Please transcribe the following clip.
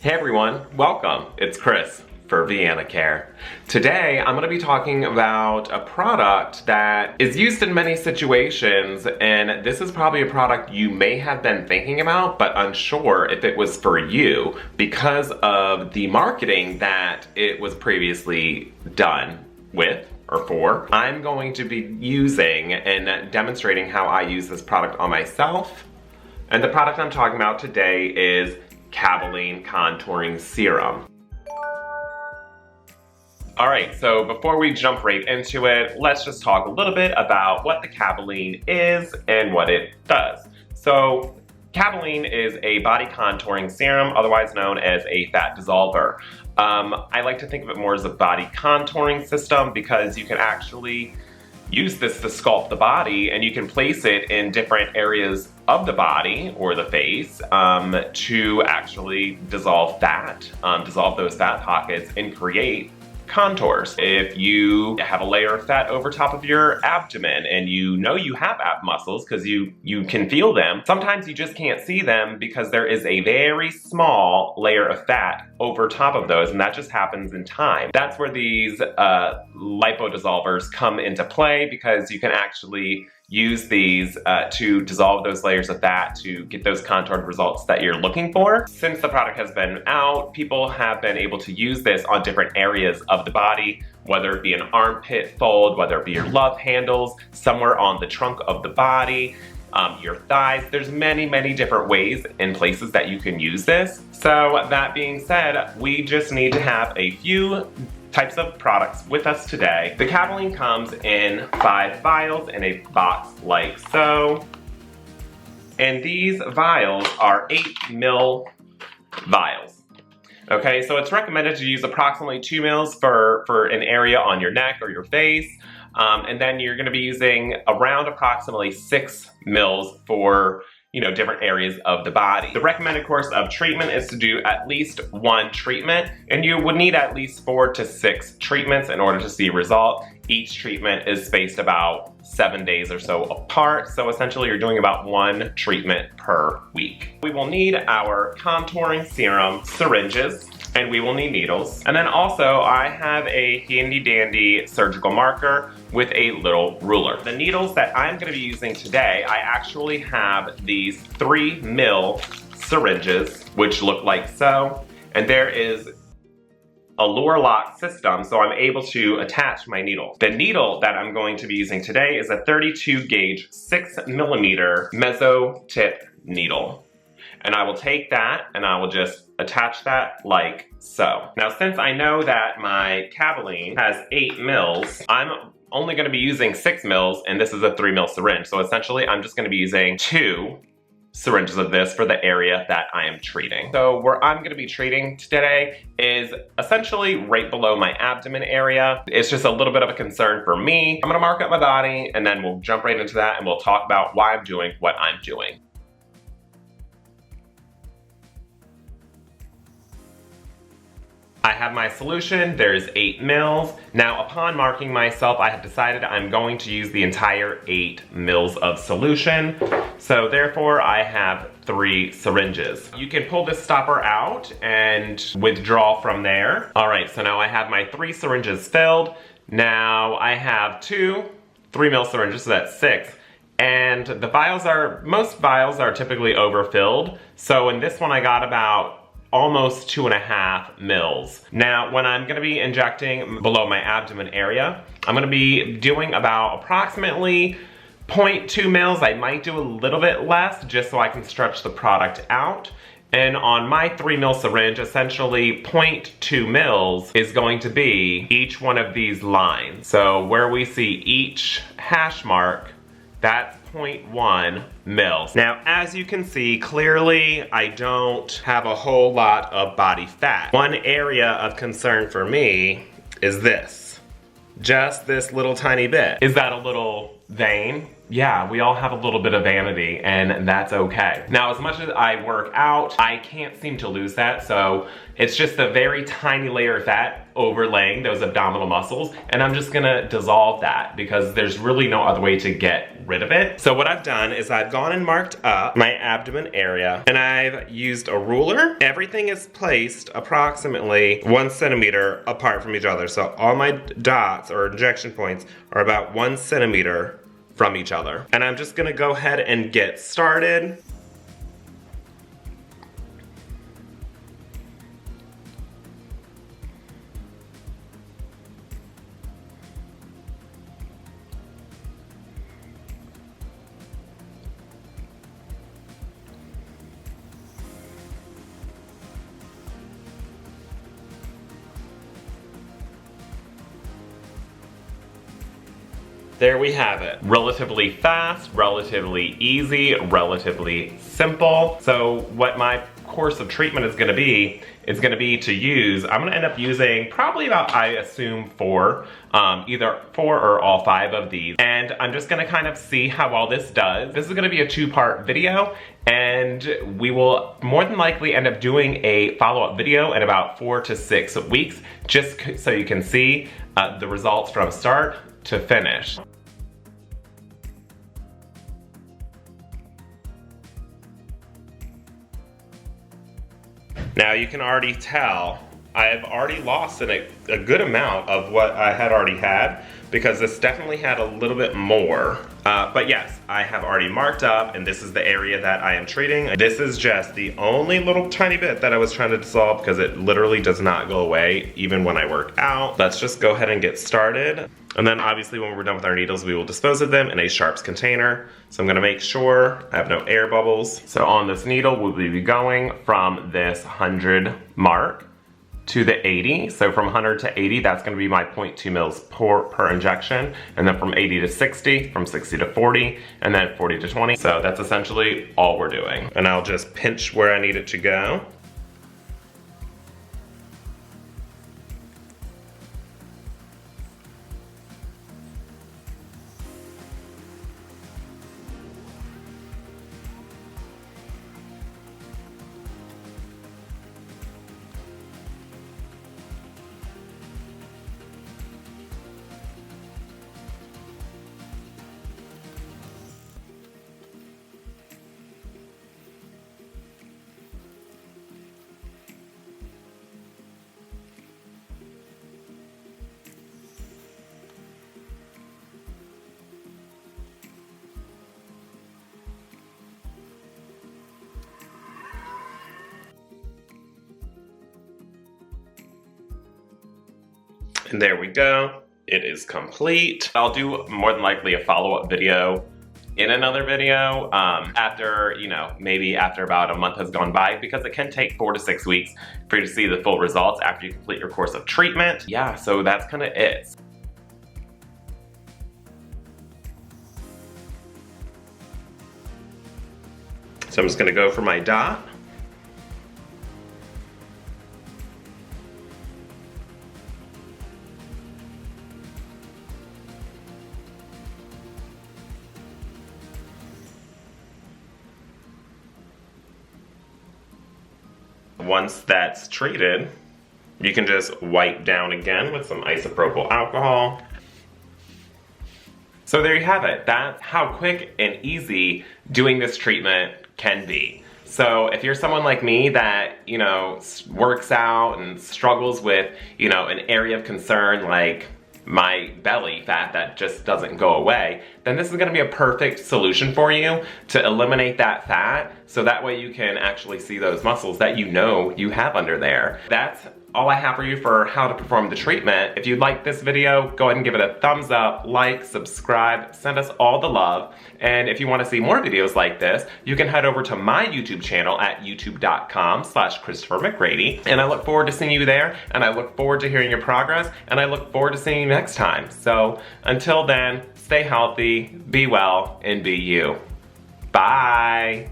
Hey everyone, welcome. It's Chris for Vienna Care. Today I'm going to be talking about a product that is used in many situations, and this is probably a product you may have been thinking about but unsure if it was for you because of the marketing that it was previously done with or for. I'm going to be using and demonstrating how I use this product on myself, and the product I'm talking about today is Kabelline Contouring Serum. Alright, so before we jump right into it, let's just talk a little bit about what the Kabelline is and what it does. So, Kabelline is a body contouring serum, otherwise known as a fat dissolver. I like to think of it more as a body contouring system because you can actually use this to sculpt the body, and you can place it in different areas of the body or the face to actually dissolve fat, dissolve those fat pockets and create contours. If you have a layer of fat over top of your abdomen and you know you have ab muscles because you can feel them, sometimes you just can't see them because there is a very small layer of fat over top of those, and that just happens in time. That's where these lipodissolvers come into play, because you can actually use these to dissolve those layers of fat to get those contoured results that you're looking for. Since the product has been out, people have been able to use this on different areas of the body, whether it be an armpit fold, whether it be your love handles, somewhere on the trunk of the body, your thighs. There's many different ways and places that you can use this. So that being said, we just need to have a few types of products with us today. The Kabelline comes in 5 vials in a box like so. And these vials are 8 ml vials. Okay, so it's recommended to use approximately 2 ml for an area on your neck or your face. And then you're gonna be using around approximately 6 ml for different areas of the body. The recommended course of treatment is to do at least 1 treatment, and you would need at least 4 to 6 treatments in order to see a result. Each treatment is spaced about 7 days or so apart, so essentially you're doing about 1 treatment per week. We will need our contouring serum syringes, and we will need needles. And then also I have a handy dandy surgical marker with a little ruler. The needles that I'm gonna be using today, I actually have these 3 ml syringes, which look like so. And there is a lure lock system, so I'm able to attach my needle. The needle that I'm going to be using today is a 32 gauge 6mm mezzo tip needle. And I will take that and I will just attach that like so. Now, since I know that my Kabelline has 8 ml, I'm only gonna be using 6 ml, and this is a 3 ml syringe. So essentially I'm just gonna be using 2 syringes of this for the area that I am treating. So where I'm gonna be treating today is essentially right below my abdomen area. It's just a little bit of a concern for me. I'm gonna mark up my body, and then we'll jump right into that and we'll talk about why I'm doing what I'm doing. I have my solution, there's 8 ml. Now, upon marking myself, I have decided I'm going to use the entire 8 ml of solution. So therefore, I have 3 syringes. You can pull this stopper out and withdraw from there. All right, so now I have my 3 syringes filled. Now I have 2 3 ml syringes, so that's 6. And the most vials are typically overfilled. So in this one, I got about almost 2.5 ml. Now, when I'm gonna be injecting below my abdomen area, I'm gonna be doing about approximately 0.2 ml. I might do a little bit less just so I can stretch the product out. And on my 3 ml syringe, essentially 0.2 ml is going to be each one of these lines. So where we see each hash mark, that's 0.1 ml. Now, as you can see, clearly I don't have a whole lot of body fat. One area of concern for me is this. Just this little tiny bit. Is that a little vein? yeah, we all have a little bit of vanity, and that's okay. Now, as much as I work out, I can't seem to lose that, so it's just a very tiny layer of fat overlaying those abdominal muscles, and I'm just gonna dissolve that because there's really no other way to get rid of it. So what I've done is I've gone and marked up my abdomen area, and I've used a ruler. Everything is placed approximately 1 centimeter apart from each other, so all my dots or injection points are about 1 centimeter from each other. And I'm just gonna go ahead and get started. There we have it. Relatively fast, relatively easy, relatively simple. So what my course of treatment is gonna be to use, I'm gonna end up using probably about, I assume, either 4 or all 5 of these. And I'm just gonna kind of see how well this does. This is gonna be a 2-part video, and we will more than likely end up doing a follow-up video in about 4 to 6 weeks, just so you can see the results from start to finish. Now you can already tell I have already lost a good amount of what I had already had, because this definitely had a little bit more. But yes, I have already marked up, and this is the area that I am treating. This is just the only little tiny bit that I was trying to dissolve, because it literally does not go away even when I work out. Let's just go ahead and get started. And then obviously when we're done with our needles, we will dispose of them in a sharps container. So I'm gonna make sure I have no air bubbles. So on this needle, we'll be going from this 100 mark to the 80. So from 100 to 80, that's gonna be my 0.2 mils per injection. And then from 80 to 60, from 60 to 40, and then 40 to 20. So that's essentially all we're doing. And I'll just pinch where I need it to go. And there we go. It is complete. I'll do more than likely a follow-up video in another video after, maybe after about a month has gone by, because it can take 4 to 6 weeks for you to see the full results after you complete your course of treatment. Yeah, so that's kind of it. So I'm just gonna go for my dot. Once that's treated, you can just wipe down again with some isopropyl alcohol. So there you have it. That's how quick and easy doing this treatment can be. So if you're someone like me that, works out and struggles with, an area of concern like my belly fat that just doesn't go away, then this is gonna be a perfect solution for you to eliminate that fat, so that way you can actually see those muscles that you have under there. That's all I have for you for how to perform the treatment. If you like this video, go ahead and give it a thumbs up, like, subscribe, send us all the love. And if you want to see more videos like this, you can head over to my YouTube channel at youtube.com/ChristopherMcGrady. And I look forward to seeing you there, and I look forward to hearing your progress, and I look forward to seeing you next time. So until then, stay healthy, be well, and be you. Bye.